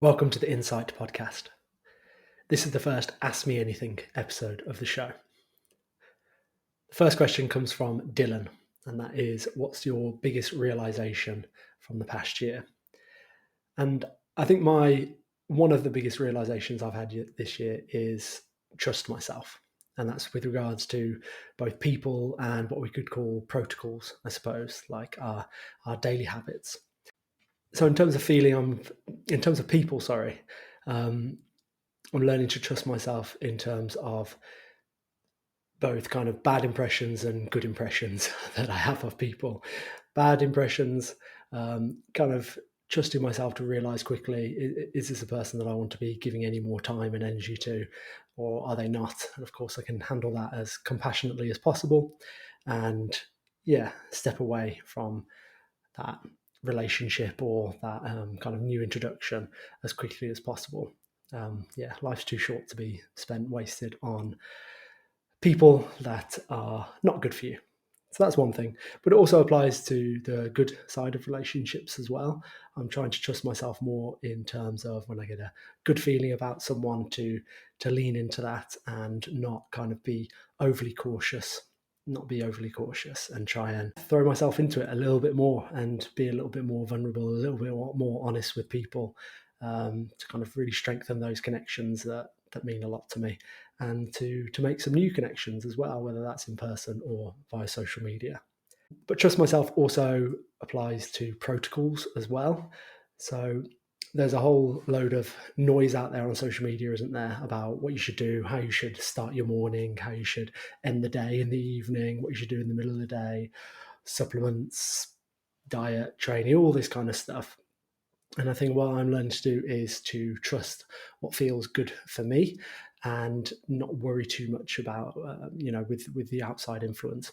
Welcome to the Insight Podcast. This is the first Ask Me Anything episode of the show. The first question comes from Dylan, and that is, what's your biggest realization from the past year? And I think one of the biggest realizations I've had this year is trust myself. And that's with regards to both people and what we could call protocols, I suppose, like our daily habits. So in terms of people, I'm learning to trust myself in terms of both kind of bad impressions and good impressions that I have of people. Bad impressions, kind of trusting myself to realize quickly, is this a person that I want to be giving any more time and energy to, or are they not? And of course, I can handle that as compassionately as possible and, step away from that relationship or that kind of new introduction as quickly as possible. Life's too short to be spent wasted on people that are not good for you. So that's one thing, but it also applies to the good side of relationships as well. I'm trying to trust myself more in terms of when I get a good feeling about someone to lean into that and not kind of be overly cautious, and try and throw myself into it a little bit more and be a little bit more vulnerable, a little bit more honest with people, to kind of really strengthen those connections that mean a lot to me, and to make some new connections as well, whether that's in person or via social media. But trust myself also applies to protocols as well. So there's a whole load of noise out there on social media, isn't there, about what you should do, how you should start your morning, how you should end the day in the evening, what you should do in the middle of the day, supplements, diet, training, all this kind of stuff. And I think what I'm learning to do is to trust what feels good for me and not worry too much about, with the outside influence.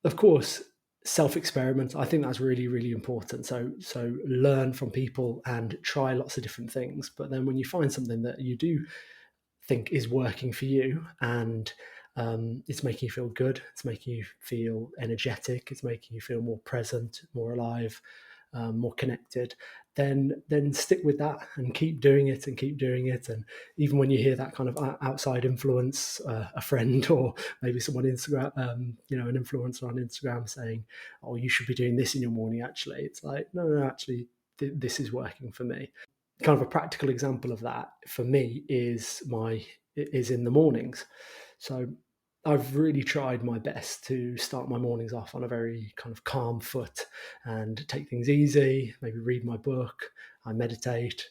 Of course, self-experiment. I think that's really, really important. So learn from people and try lots of different things. But then when you find something that you do think is working for you and it's making you feel good, it's making you feel energetic, it's making you feel more present, more alive, more connected, then stick with that and keep doing it and keep doing it. And even when you hear that kind of outside influence, a friend or maybe someone Instagram, an influencer on Instagram saying, "Oh, you should be doing this in your morning." Actually, it's like, no, actually, this is working for me. Kind of a practical example of that for me is in the mornings. So I've really tried my best to start my mornings off on a very kind of calm foot and take things easy, maybe read my book, I meditate.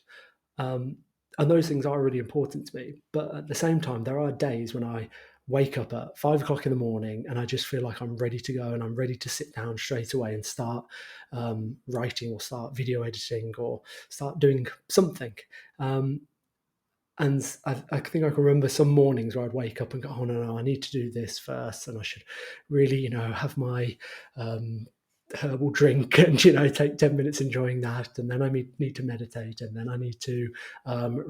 Um, and those things are really important to me. But at the same time, there are days when I wake up at 5 o'clock in the morning and I just feel like I'm ready to go and I'm ready to sit down straight away and start writing or start video editing or start doing something. Um, and I think I can remember some mornings where I'd wake up and go, "Oh no, I need to do this first, and I should really, have my um, herbal drink and take 10 minutes enjoying that, and then I need to meditate, and then I need to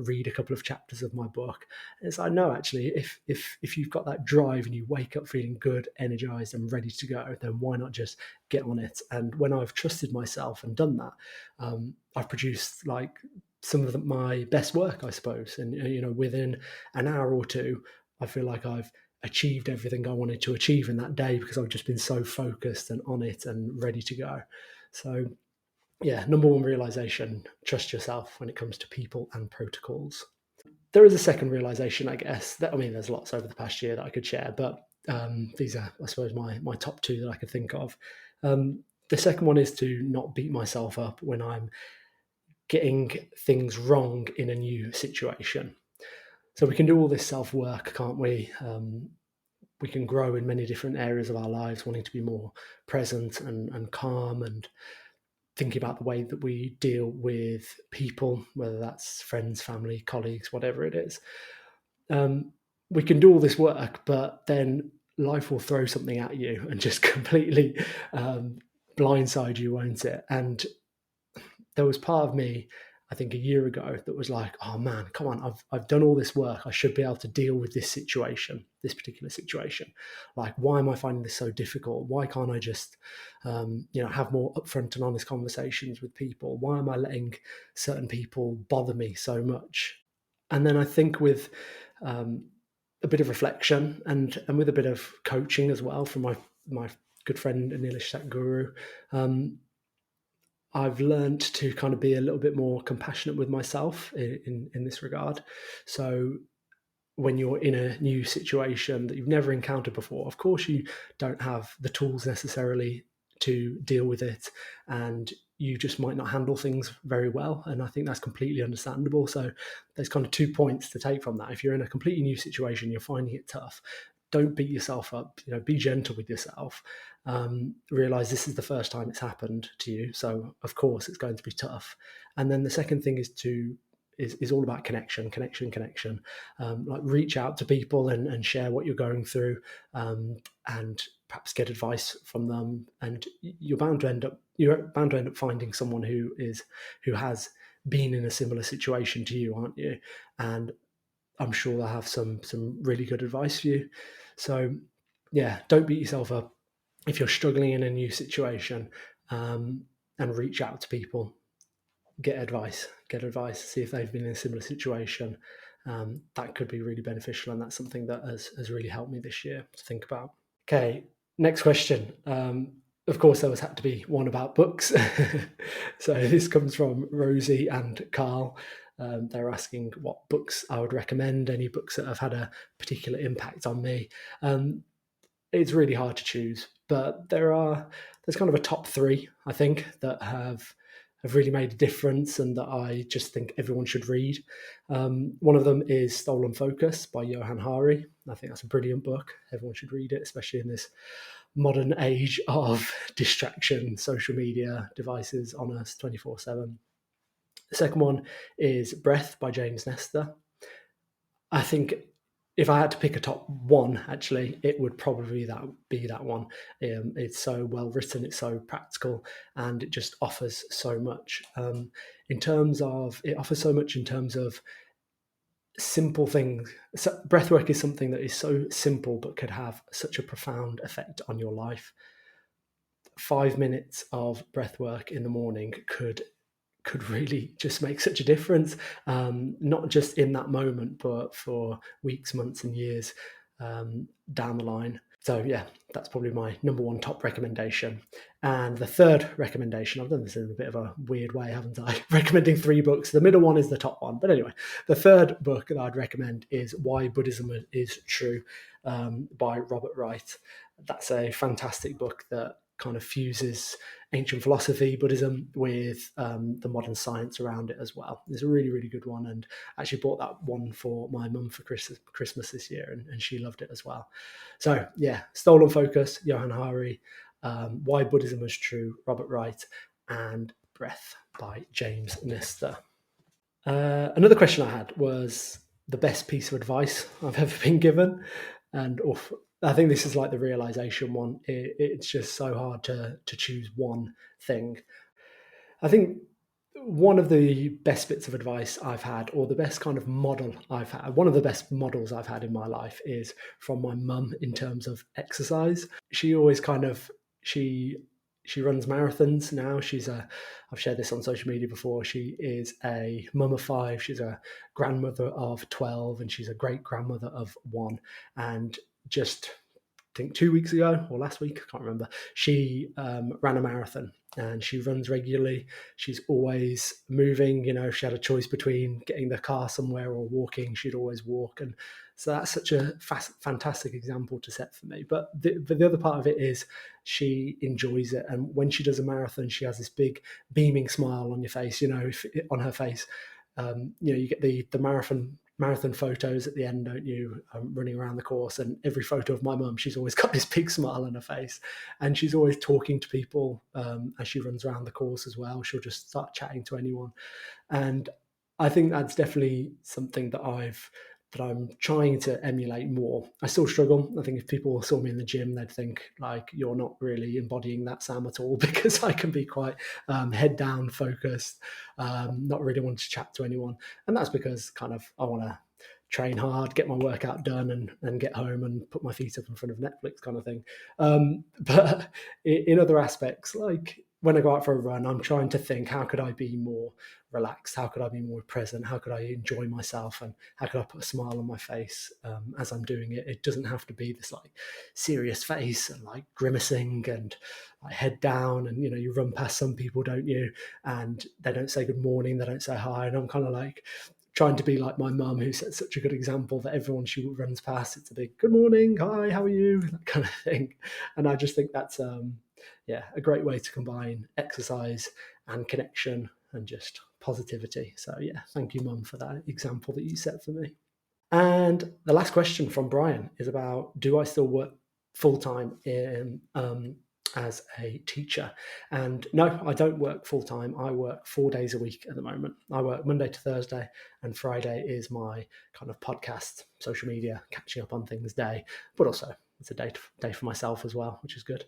read a couple of chapters of my book." And it's like, no, actually, if you've got that drive and you wake up feeling good, energized, and ready to go, then why not just get on it? And when I've trusted myself and done that, I've produced like some of my best work, I suppose. And within an hour or two, I feel like I've achieved everything I wanted to achieve in that day because I've just been so focused and on it and ready to go. So yeah, number one realization: trust yourself when it comes to people and protocols. There is a second realization, I guess. That, I mean, there's lots over the past year that I could share, but these are, I suppose, my top two that I could think of. The second one is to not beat myself up when I'm getting things wrong in a new situation. So we can do all this self work, can't we? We can grow in many different areas of our lives, wanting to be more present and calm and thinking about the way that we deal with people, whether that's friends, family, colleagues, whatever it is. We can do all this work, but then life will throw something at you and just completely blindside you, won't it? And there was part of me, I think a year ago that was like, oh man, come on, I've done all this work. I should be able to deal with this situation, this particular situation. Like, why am I finding this so difficult? Why can't I just, have more upfront and honest conversations with people? Why am I letting certain people bother me so much? And then I think with um, a bit of reflection and with a bit of coaching as well from my good friend Anilesh Satguru, I've learned to kind of be a little bit more compassionate with myself in this regard. So when you're in a new situation that you've never encountered before, of course you don't have the tools necessarily to deal with it, and you just might not handle things very well. And I think that's completely understandable. So there's kind of 2 points to take from that. If you're in a completely new situation, you're finding it tough, don't beat yourself up. Be gentle with yourself. Realize this is the first time it's happened to you, so of course it's going to be tough. And then the second thing is all about connection. Like, reach out to people and share what you're going through, and perhaps get advice from them. And you're bound to end up finding someone who has been in a similar situation to you, aren't you? And I'm sure they'll have some really good advice for you. So yeah, don't beat yourself up if you're struggling in a new situation, and reach out to people, get advice, see if they've been in a similar situation. That could be really beneficial, and that's something that has really helped me this year to think about. Okay, next question. Of course, there was had to be one about books. So this comes from Rosie and Carl. They're asking what books I would recommend, any books that have had a particular impact on me. It's really hard to choose, but there's kind of a top three, I think, that have really made a difference and that I just think everyone should read. One of them is Stolen Focus by Johan Hari. I think that's a brilliant book. Everyone should read it, especially in this modern age of distraction, social media, devices on us 24/7. The second one is Breath by James Nestor. I think if I had to pick a top one, actually, it would probably be that one. It's so well written, it's so practical, and it just offers so much. It offers so much in terms of simple things. So breathwork is something that is so simple but could have such a profound effect on your life. 5 minutes of breathwork in the morning could really just make such a difference, not just in that moment, but for weeks, months, and years down the line. So yeah, that's probably my number one top recommendation. And the third recommendation, I've done this in a bit of a weird way, haven't I? Recommending 3 books. The middle one is the top one. But anyway, the third book that I'd recommend is Why Buddhism is True, by Robert Wright. That's a fantastic book that kind of fuses ancient philosophy, Buddhism, with the modern science around it as well. It's a really, really good one, and I actually bought that one for my mum for Christmas this year, and she loved it as well. So yeah, Stolen Focus, Johan Hari, Why Buddhism is True, Robert Wright, and Breath by James Nestor. Another question I had was the best piece of advice I've ever been given, and I think this is like the realization one. It's just so hard to choose one thing. I think one of the best bits of advice I've had, or the best kind of model I've had, one of the best models I've had in my life is from my mum in terms of exercise. She always kind of she runs marathons now. I've shared this on social media before. She is a mum of 5. She's a grandmother of 12, and she's a great grandmother of 1. And just think 2 weeks ago or last week, I can't remember, she ran a marathon, and she runs regularly. She's always moving. If she had a choice between getting the car somewhere or walking, she'd always walk. And so that's such a fantastic example to set for me. But the other part of it is she enjoys it. And when she does a marathon, she has this big beaming smile on your face, on her face. You get the marathon photos at the end, don't you, running around the course, and every photo of my mum, she's always got this big smile on her face, and she's always talking to people as she runs around the course as well. She'll just start chatting to anyone, and I think that's definitely something that I've that I'm trying to emulate more. I still struggle. I think if people saw me in the gym, they'd think like you're not really embodying that Sam at all, because I can be quite head down focused, not really want to chat to anyone. And that's because kind of I want to train hard, get my workout done, and get home and put my feet up in front of Netflix kind of thing. But in other aspects, like when I go out for a run, I'm trying to think, how could I be more relaxed? How could I be more present? How could I enjoy myself? And how could I put a smile on my face as I'm doing it? It doesn't have to be this like serious face and like grimacing and like head down. And, you run past some people, don't you? And they don't say good morning. They don't say hi. And I'm kind of like trying to be like my mum, who set such a good example that everyone she runs past, it's a big good morning, hi, how are you? That kind of thing. And I just think that's a great way to combine exercise and connection and just positivity. So yeah, thank you, Mum, for that example that you set for me. And the last question from Brian is about, do I still work full time in as a teacher? And no, I don't work full time. I work 4 days a week at the moment. I work Monday to Thursday, and Friday is my kind of podcast, social media, catching up on things day. But also, it's a day for myself as well, which is good.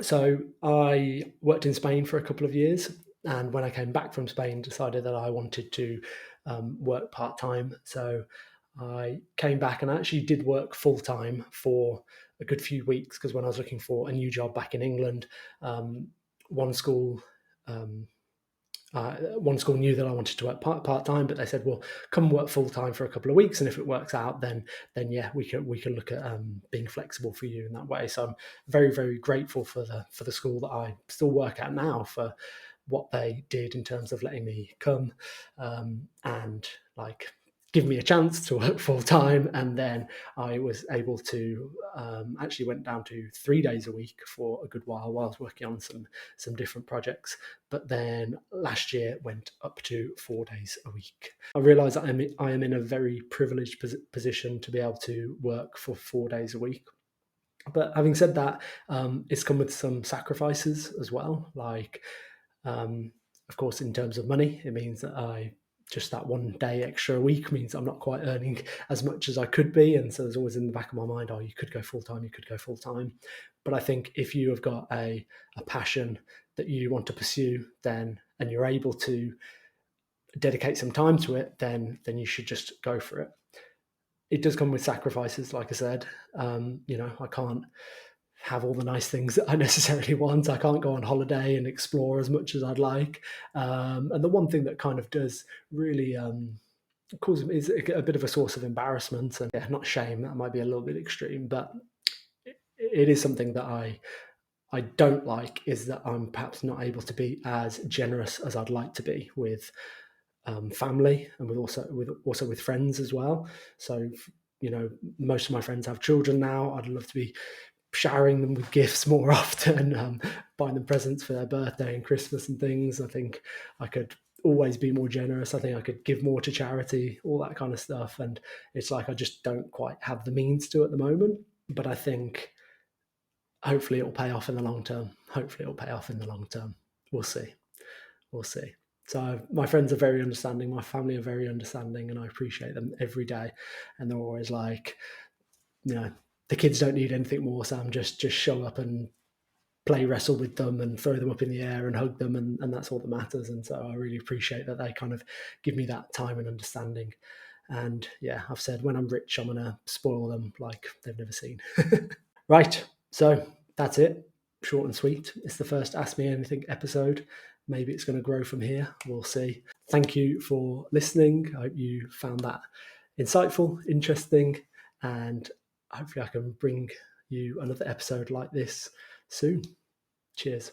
So I worked in Spain for a couple of years, and when I came back from Spain, decided that I wanted to work part time. So I came back and I actually did work full time for a good few weeks, because when I was looking for a new job back in England, one school um, one school knew that I wanted to work part time, but they said, "Well, come work full time for a couple of weeks, and if it works out, then yeah, we can look at being flexible for you in that way." So I'm very very grateful for the school that I still work at now for what they did in terms of letting me come and like give me a chance to work full time. And then I was able to actually went down to 3 days a week for a good while I was working on some different projects. But then last year went up to 4 days a week. I realised that I am in a very privileged position to be able to work for 4 days a week. But having said that, it's come with some sacrifices as well. Like, of course, in terms of money, it means that just that 1 day extra a week means I'm not quite earning as much as I could be. And so there's always in the back of my mind, oh, you could go full time, you could go full time. But I think if you have got a passion that you want to pursue, then and you're able to dedicate some time to it, then you should just go for it. It does come with sacrifices, like I said. I can't have all the nice things that I necessarily want. I can't go on holiday and explore as much as I'd like. And the one thing that kind of does really cause is a bit of a source of embarrassment and not shame. That might be a little bit extreme, but it is something that I don't like, is that I'm perhaps not able to be as generous as I'd like to be with family and also with friends as well. So most of my friends have children now. I'd love to be showering them with gifts more often, buying them presents for their birthday and Christmas and things. I think I could always be more generous. I think I could give more to charity, all that kind of stuff. And it's like I just don't quite have the means to at the moment. But I think hopefully it'll pay off in the long term. We'll see. We'll see. So my friends are very understanding. My family are very understanding, and I appreciate them every day. And they're always like, the kids don't need anything more, Sam. Just show up and play wrestle with them and throw them up in the air and hug them, and that's all that matters. And so I really appreciate that they kind of give me that time and understanding. And yeah, I've said when I'm rich, I'm gonna spoil them like they've never seen. Right, so that's it. Short and sweet. It's the first Ask Me Anything episode. Maybe it's going to grow from here. We'll see. Thank you for listening. I hope you found that insightful, interesting, and hopefully I can bring you another episode like this soon. Cheers.